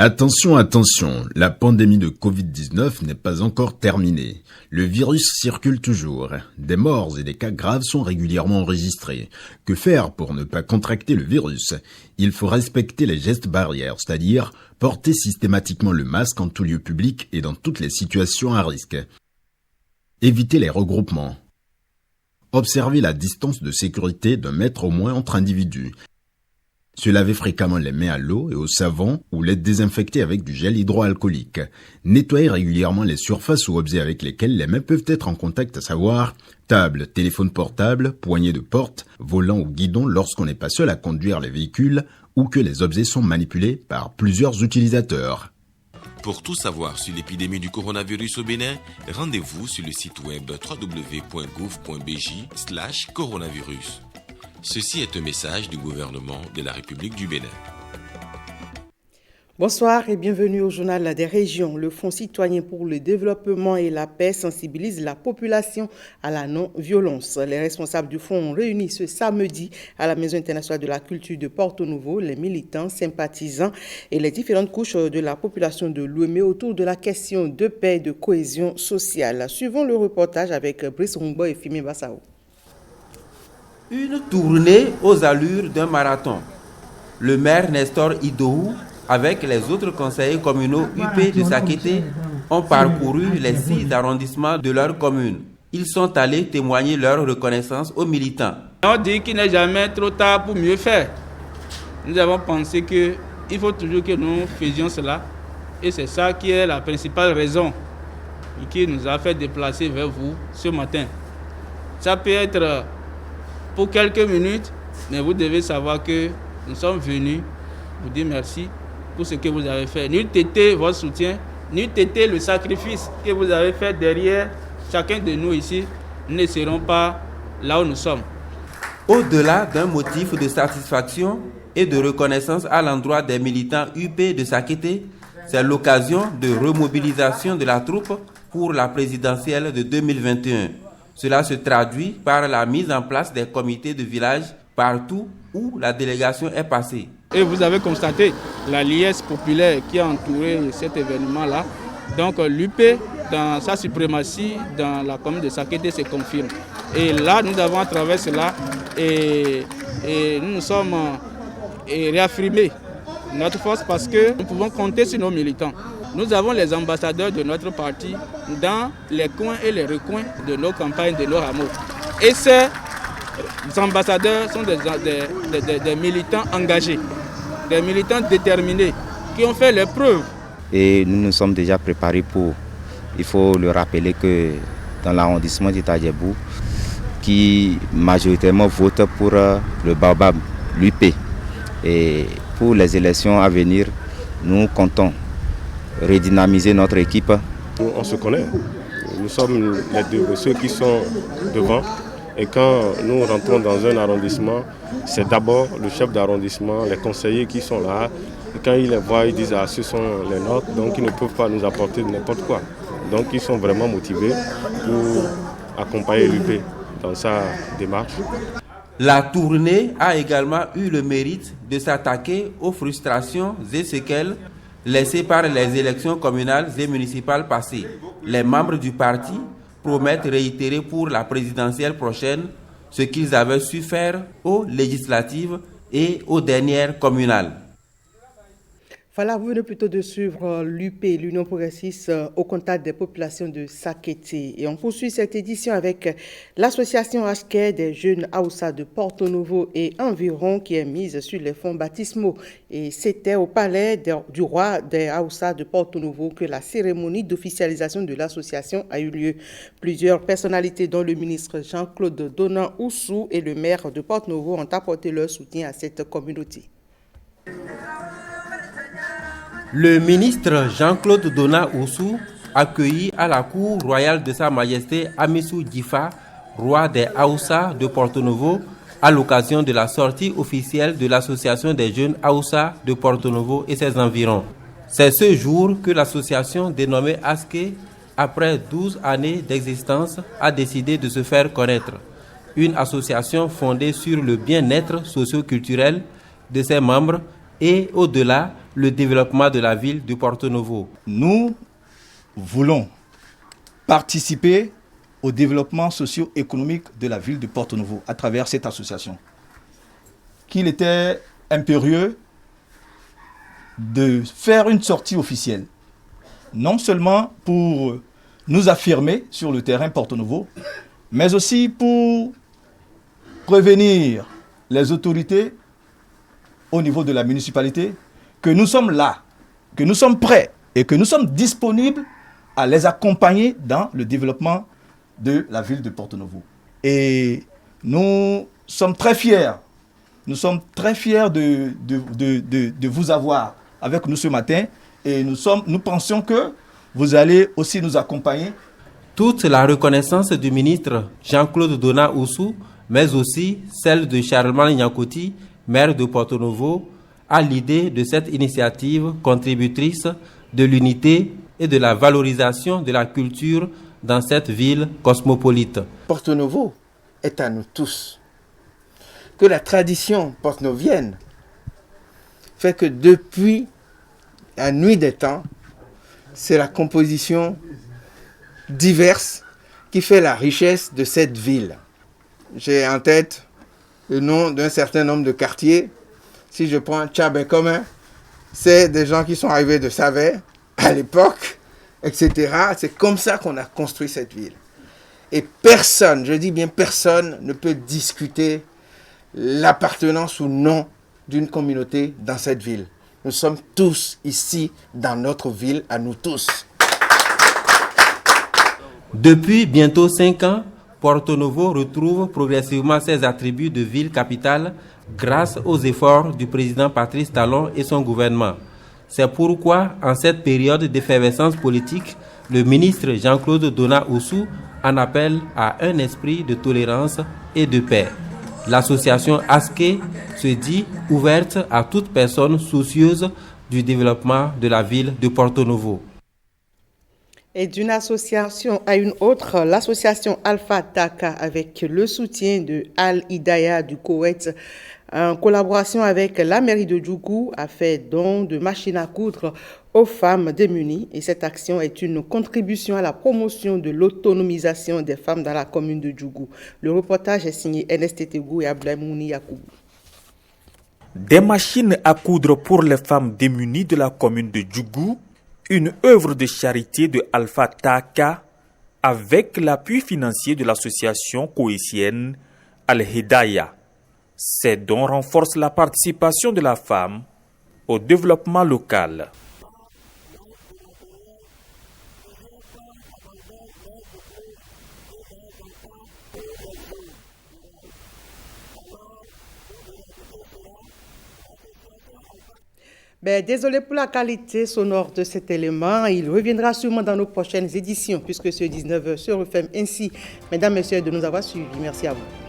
Attention, attention, la pandémie de Covid-19 n'est pas encore terminée. Le virus circule toujours. Des morts et des cas graves sont régulièrement enregistrés. Que faire pour ne pas contracter le virus? Il faut respecter les gestes barrières, c'est-à-dire porter systématiquement le masque en tout lieu public et dans toutes les situations à risque. Éviter les regroupements. Observer la distance de sécurité d'1 mètre au moins entre individus. Se laver fréquemment les mains à l'eau et au savon ou les désinfecter avec du gel hydroalcoolique. Nettoyer régulièrement les surfaces ou objets avec lesquels les mains peuvent être en contact, à savoir table, téléphone portable, poignée de porte, volant ou guidon lorsqu'on n'est pas seul à conduire les véhicules ou que les objets sont manipulés par plusieurs utilisateurs. Pour tout savoir sur l'épidémie du coronavirus au Bénin, rendez-vous sur le site web www.gouv.bj/coronavirus. Ceci est un message du gouvernement de la République du Bénin. Bonsoir et bienvenue au journal des régions. Le Fonds citoyen pour le développement et la paix sensibilise la population à la non-violence. Les responsables du fonds ont réuni ce samedi à la Maison internationale de la culture de Porto Novo les militants, sympathisants et les différentes couches de la population de Lomé autour de la question de paix et de cohésion sociale. Suivons le reportage avec Brice Rumbo et Fimi Bassao. Une tournée aux allures d'un marathon. Le maire Nestor Idohou, avec les autres conseillers communaux UP de Sakété, ont parcouru les 6 arrondissements de leur commune. Ils sont allés témoigner leur reconnaissance aux militants. On dit qu'il n'est jamais trop tard pour mieux faire. Nous avons pensé qu'il faut toujours que nous faisions cela. Et c'est ça qui est la principale raison qui nous a fait déplacer vers vous ce matin. Ça peut être pour quelques minutes, mais vous devez savoir que nous sommes venus vous dire merci pour ce que vous avez fait. N'eût été votre soutien, n'eût été le sacrifice que vous avez fait derrière chacun de nous ici, nous ne serons pas là où nous sommes. Au-delà d'un motif de satisfaction et de reconnaissance à l'endroit des militants UP de Sakété, c'est l'occasion de remobilisation de la troupe pour la présidentielle de 2021. Cela se traduit par la mise en place des comités de village partout où la délégation est passée. Et vous avez constaté la liesse populaire qui a entouré cet événement-là. Donc l'UP, dans sa suprématie dans la commune de Sakété, se confirme. Et là, nous avons à travers cela, et nous sommes réaffirmés notre force parce que nous pouvons compter sur nos militants. Nous avons les ambassadeurs de notre parti dans les coins et les recoins de nos campagnes, de nos hameaux. Et ces ambassadeurs sont des militants engagés, des militants déterminés, qui ont fait leurs preuves. Et nous nous sommes déjà préparés pour, il faut le rappeler que dans l'arrondissement d'Itadjebou, qui majoritairement vote pour le Baobab, l'UP. Et pour les élections à venir, nous comptons redynamiser notre équipe. On se connaît, nous sommes ceux qui sont devant et quand nous rentrons dans un arrondissement, c'est d'abord le chef d'arrondissement, les conseillers qui sont là. Et quand ils les voient, ils disent ce sont les nôtres, donc ils ne peuvent pas nous apporter n'importe quoi. Donc ils sont vraiment motivés pour accompagner l'UP dans sa démarche. La tournée a également eu le mérite de s'attaquer aux frustrations et séquelles laissés par les élections communales et municipales passées. Les membres du parti promettent réitérer pour la présidentielle prochaine ce qu'ils avaient su faire aux législatives et aux dernières communales. Voilà, vous venez plutôt de suivre l'UP, l'Union progressiste, au contact des populations de Sakété. Et on poursuit cette édition avec l'association HK des jeunes Aoussa de Porto Novo et environ qui est mise sur les fonds baptismaux. Et c'était au palais du roi des Aoussa de Porto Novo que la cérémonie d'officialisation de l'association a eu lieu. Plusieurs personnalités, dont le ministre Jean-Claude Donan Oussou et le maire de Porto Novo, ont apporté leur soutien à cette communauté. Le ministre Jean-Claude Donan Oussou, accueilli à la cour royale de Sa Majesté Amissou Djifa, roi des Aoussa de Porto Novo, à l'occasion de la sortie officielle de l'association des jeunes Aoussa de Porto Novo et ses environs. C'est ce jour que l'association dénommée ASKE, après 12 années d'existence, a décidé de se faire connaître. Une association fondée sur le bien-être socio-culturel de ses membres et, au-delà, le développement de la ville de Porto Novo. Nous voulons participer au développement socio-économique de la ville de Porto Novo à travers cette association. Qu'il était impérieux de faire une sortie officielle, non seulement pour nous affirmer sur le terrain Porto Novo, mais aussi pour prévenir les autorités au niveau de la municipalité que nous sommes là, que nous sommes prêts et que nous sommes disponibles à les accompagner dans le développement de la ville de Porto Novo. Et nous sommes très fiers. Nous sommes très fiers de vous avoir avec nous ce matin et nous pensons que vous allez aussi nous accompagner. Toute la reconnaissance du ministre Jean-Claude Dona Oussou, mais aussi celle de Charlemagne Nyankoti, maire de Porto Novo, à l'idée de cette initiative contributrice de l'unité et de la valorisation de la culture dans cette ville cosmopolite. Porto Novo est à nous tous. Que la tradition porto-novienne fait que depuis la nuit des temps, c'est la composition diverse qui fait la richesse de cette ville. J'ai en tête le nom d'un certain nombre de quartiers. Si je prends Tchabé commun, c'est des gens qui sont arrivés de Savé à l'époque, etc. C'est comme ça qu'on a construit cette ville. Et personne, je dis bien personne, ne peut discuter l'appartenance ou non d'une communauté dans cette ville. Nous sommes tous ici dans notre ville, à nous tous. Depuis bientôt 5 ans, Porto Novo retrouve progressivement ses attributs de ville capitale grâce aux efforts du président Patrice Talon et son gouvernement. C'est pourquoi, en cette période d'effervescence politique, le ministre Jean-Claude Dona Oussou en appelle à un esprit de tolérance et de paix. L'association ASKE se dit ouverte à toute personne soucieuse du développement de la ville de Porto Novo. Et d'une association à une autre, l'association Alpha Taka, avec le soutien de Al Hidaya du Koweït, en collaboration avec la mairie de Djougou, a fait don de machines à coudre aux femmes démunies. Et cette action est une contribution à la promotion de l'autonomisation des femmes dans la commune de Djougou. Le reportage est signé Ernest Tegou et Ablamouni Yakoubou. Des machines à coudre pour les femmes démunies de la commune de Djougou, une œuvre de charité de Alpha Taka avec l'appui financier de l'association koweïtienne Al Hidaya. Ces dons renforcent la participation de la femme au développement local. Désolé pour la qualité sonore de cet élément. Il reviendra sûrement dans nos prochaines éditions, puisque ce 19h se referme ainsi. Mesdames, Messieurs, de nous avoir suivis. Merci à vous.